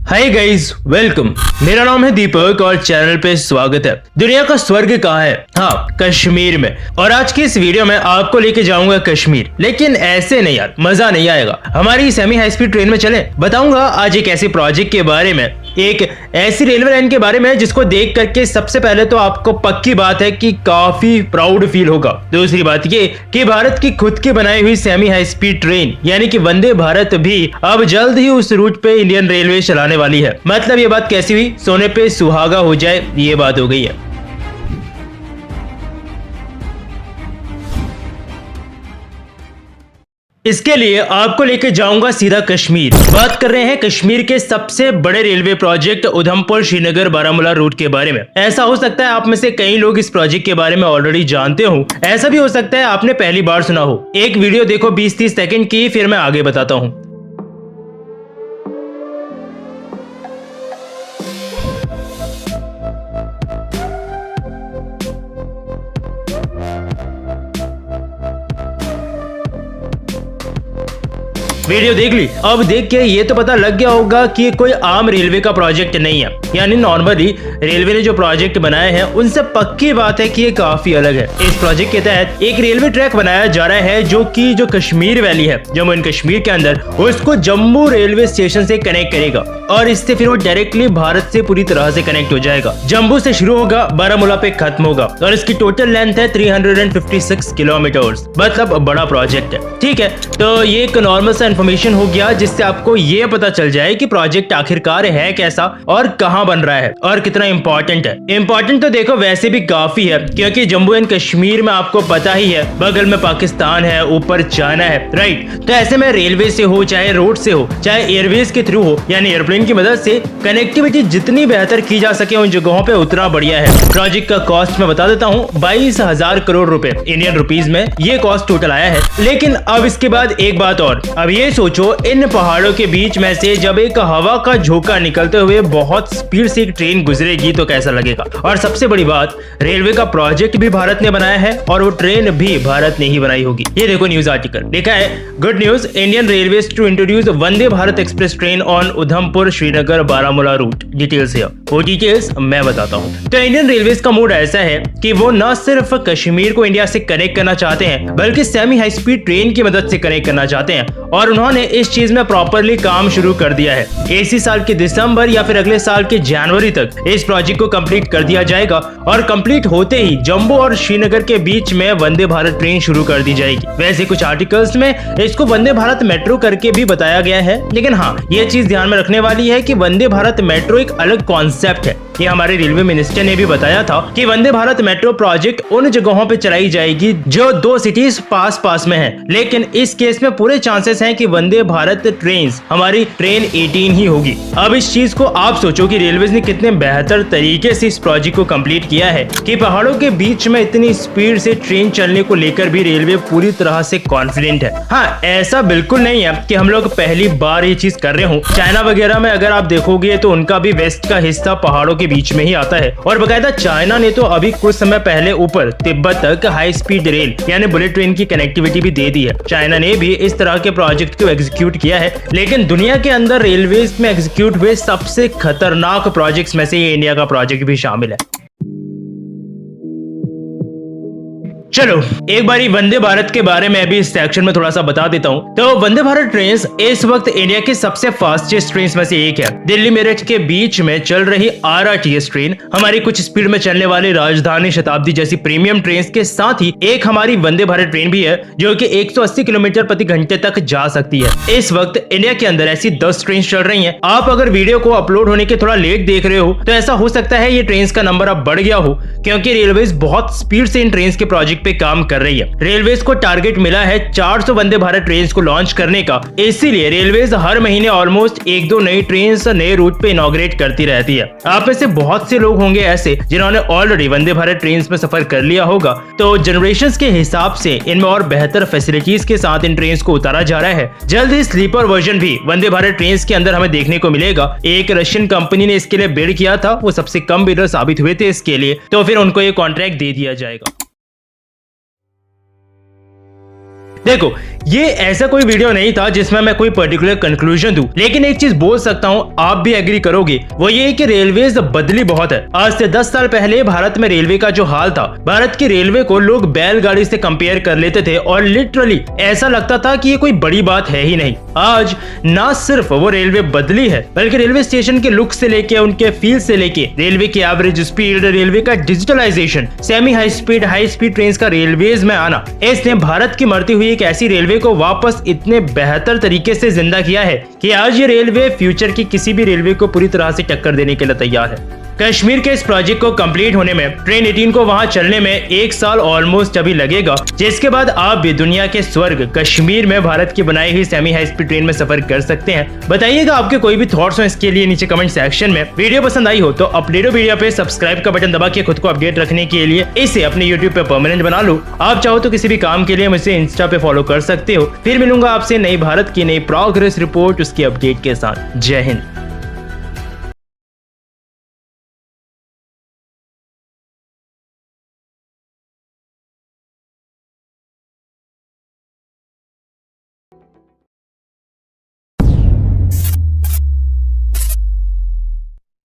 Hi guys, welcome. मेरा नाम है दीपक और चैनल पे स्वागत है। दुनिया का स्वर्ग कहाँ है? हाँ, कश्मीर में। और आज की इस वीडियो में आपको लेके जाऊंगा कश्मीर, लेकिन ऐसे नहीं यार, मजा नहीं आएगा। हमारी सेमी हाई स्पीड ट्रेन में चले। बताऊंगा आज एक ऐसे प्रोजेक्ट के बारे में, एक ऐसी रेलवे लाइन के बारे में जिसको देख करके सबसे पहले तो आपको पक्की बात है कि काफी प्राउड फील होगा। दूसरी बात ये कि भारत की खुद की बनाई हुई सेमी हाई स्पीड ट्रेन यानी कि वंदे भारत भी अब जल्द ही उस रूट पे इंडियन रेलवे चलाने वाली है। मतलब ये बात कैसी हुई? सोने पे सुहागा हो जाए, ये बात हो गई है। इसके लिए आपको लेके जाऊंगा सीधा कश्मीर। बात कर रहे हैं कश्मीर के सबसे बड़े railway project Udhampur Srinagar Baramulla route के बारे में। ऐसा हो सकता है आप में से कई लोग इस प्रोजेक्ट के बारे में ऑलरेडी जानते हो, ऐसा भी हो सकता है आपने पहली बार सुना हो। एक वीडियो देखो 20-30 सेकंड की, फिर मैं आगे बताता हूँ। वीडियो देख ली? अब देख के ये तो पता लग गया होगा कि कोई आम रेलवे का प्रोजेक्ट नहीं है। यानी नॉर्मली रेलवे ने जो प्रोजेक्ट बनाए हैं उनसे पक्की बात है कि ये काफी अलग है। इस प्रोजेक्ट के तहत एक रेलवे ट्रैक बनाया जा रहा है जो कश्मीर वैली है, जम्मू एंड कश्मीर के अंदर, उसको जम्मू रेलवे स्टेशन से कनेक्ट करेगा और इससे फिर वो डायरेक्टली भारत से पूरी तरह से कनेक्ट हो जाएगा। जम्मू से शुरू होगा, बारामूला पे खत्म होगा और इसकी टोटल लेंथ है 356 किलोमीटर। मतलब बड़ा प्रोजेक्ट है। ठीक है, तो ये एक नॉर्मल सा इन्फॉर्मेशन हो गया जिससे आपको ये पता चल जाए कि प्रोजेक्ट आखिरकार है कैसा और कहां बन रहा है और कितना इंपॉर्टेंट है। इंपॉर्टेंट तो देखो वैसे भी काफी है, क्योंकि जम्मू एंड कश्मीर में आपको पता ही है बगल में पाकिस्तान है, ऊपर चाइना है, राइट। तो ऐसे में रेलवे से हो, चाहे रोड से हो, चाहे एयरवेज के थ्रू हो, यानी एयरप्लेन की मदद से कनेक्टिविटी जितनी बेहतर की जा सके उन जगहों पे उतना बढ़िया है। प्रोजेक्ट का कॉस्ट मैं बता देता हूँ, 22,000 करोड़ रुपए इंडियन रुपीज में ये कॉस्ट टोटल आया है। लेकिन अब इसके बाद एक बात और, अब ये सोचो इन पहाड़ों के बीच में से जब एक हवा का झोंका निकलते हुए बहुत स्पीड से एक ट्रेन गुजरेगी तो कैसा लगेगा। और सबसे बड़ी बात, रेलवे का प्रोजेक्ट भी भारत ने बनाया है और वो ट्रेन भी भारत ने ही बनाई होगी। ये देखो न्यूज आर्टिकल लिखा है, good news, Indian railways to introduce Vande Bharat express train on Udhampur Srinagar Baramulla route. Details है, वो डिटेल्स मैं बताता हूँ। तो इंडियन रेलवेज का मूड ऐसा है कि वो न सिर्फ कश्मीर को इंडिया से कनेक्ट करना चाहते हैं बल्कि सेमी हाई स्पीड ट्रेन की मदद से कनेक्ट करना चाहते हैं और उन्होंने इस चीज में प्रॉपरली काम शुरू कर दिया है। इसी साल के दिसंबर या फिर अगले साल के जनवरी तक इस प्रोजेक्ट को कंप्लीट कर दिया जाएगा और कंप्लीट होते ही जम्मू और श्रीनगर के बीच में वंदे भारत ट्रेन शुरू कर दी जाएगी। वैसे कुछ आर्टिकल्स में इसको वंदे भारत मेट्रो करके भी बताया गया है, लेकिन हाँ, ये चीज ध्यान में रखने वाली है कि वंदे भारत मेट्रो एक अलग कॉन्सेप्ट है। ये हमारे रेलवे मिनिस्टर ने भी बताया था कि वंदे भारत मेट्रो प्रोजेक्ट उन जगहों पे चलाई जाएगी जो 2 सिटीज पास में हैं, लेकिन इस केस में पूरे चांसेस हैं कि वंदे भारत ट्रेन हमारी ट्रेन 18 ही होगी। अब इस चीज को आप सोचो कि रेलवे ने कितने बेहतर तरीके से इस प्रोजेक्ट को कंप्लीट किया है कि पहाड़ों के बीच में इतनी स्पीड से ट्रेन चलने को लेकर भी रेलवे पूरी तरह से कॉन्फिडेंट है। हाँ, ऐसा बिल्कुल नहीं है कि हम लोग पहली बार ये चीज कर रहे हो। चाइना वगैरह में अगर आप देखोगे तो उनका भी वेस्ट का हिस्सा पहाड़ों के बीच में ही आता है और बकायदा चाइना ने तो अभी कुछ समय पहले ऊपर तिब्बत तक हाई स्पीड रेल यानी बुलेट ट्रेन की कनेक्टिविटी भी दे दी है। चाइना ने भी इस तरह के प्रोजेक्ट को एग्जीक्यूट किया है, लेकिन दुनिया के अंदर रेलवेज में एग्जीक्यूट हुए सबसे खतरनाक प्रोजेक्ट्स में से ये इंडिया का प्रोजेक्ट भी शामिल है। चलो एक बारी वंदे भारत के बारे में भी इस सेक्शन में थोड़ा सा बता देता हूँ। तो वंदे भारत ट्रेन इस वक्त इंडिया की सबसे फास्टेस्ट ट्रेन में से एक है। दिल्ली मेरठ के बीच में चल रही RRTS ट्रेन हमारी कुछ स्पीड में चलने वाली राजधानी शताब्दी जैसी प्रीमियम ट्रेन के साथ ही एक हमारी वंदे भारत ट्रेन भी है जो कि 180 किलोमीटर प्रति घंटे तक जा सकती है। इस वक्त इंडिया के अंदर ऐसी 10 ट्रेन चल रही है। आप अगर वीडियो को अपलोड होने के थोड़ा लेट देख रहे हो तो ऐसा हो सकता है ये ट्रेन का नंबर अब बढ़ गया हो, क्योंकि रेलवे बहुत स्पीड से इन ट्रेन के प्रोजेक्ट पे काम कर रही है। रेलवेज को टारगेट मिला है 400 वंदे भारत ट्रेन को लॉन्च करने का, इसीलिए रेलवेज हर महीने ऑलमोस्ट 1-2 नई ट्रेन नए रूट पे इनॉग्रेट करती रहती है। आप में से बहुत से लोग होंगे ऐसे जिन्होंने ऑलरेडी वंदे भारत ट्रेन में सफर कर लिया होगा, तो जनरेशन के हिसाब से इनमें और बेहतर फैसिलिटीज के साथ इन ट्रेन को उतारा जा रहा है। जल्द ही स्लीपर वर्जन भी वंदे भारत ट्रेन के अंदर हमें देखने को मिलेगा। एक रशियन कंपनी ने इसके लिए बिड किया था, वो सबसे कम बिडर साबित हुए थे इसके लिए, तो फिर उनको ये कॉन्ट्रैक्ट दे दिया जाएगा। देखो, ये ऐसा कोई वीडियो नहीं था जिसमें मैं कोई पर्टिकुलर कंक्लूजन दूं, लेकिन एक चीज बोल सकता हूं, आप भी एग्री करोगे, वो ये कि रेलवेज बदली बहुत है। आज से 10 साल पहले भारत में रेलवे का जो हाल था, भारत की रेलवे को लोग बैलगाड़ी से कंपेयर कर लेते थे और लिटरली ऐसा लगता था कि ये कोई बड़ी बात है ही नहीं। आज ना सिर्फ वो रेलवे बदली है, बल्कि रेलवे स्टेशन के लुक से लेके उनके फील से लेके रेलवे की एवरेज स्पीड, रेलवे का digitalization, semi high speed train का रेलवेज में आना, इसने भारत की मरती हुई एक ऐसी रेलवे को वापस इतने बेहतर तरीके से जिंदा किया है कि आज ये रेलवे फ्यूचर की किसी भी रेलवे को पूरी तरह से टक्कर देने के लिए तैयार है। कश्मीर के इस प्रोजेक्ट को कंप्लीट होने में, ट्रेन 18 को वहां चलने में 1 साल ऑलमोस्ट अभी लगेगा, जिसके बाद आप भी दुनिया के स्वर्ग कश्मीर में भारत की बनाई हुई सेमी हाई स्पीड ट्रेन में सफर कर सकते हैं। बताइएगा आपके कोई भी थॉट्स हो इसके लिए नीचे कमेंट सेक्शन में। वीडियो पसंद आई हो तो अपडेट वीडियो पे सब्सक्राइब का बटन दबा के खुद को अपडेट रखने के लिए इसे अपने यूट्यूब पे परमानेंट बना लो। आप चाहो तो किसी भी काम के लिए मुझे इंस्टा पे फॉलो कर सकते हो। फिर मिलूंगा आपसे नई भारत की नई प्रोग्रेस रिपोर्ट उसके अपडेट के साथ। जय हिंद।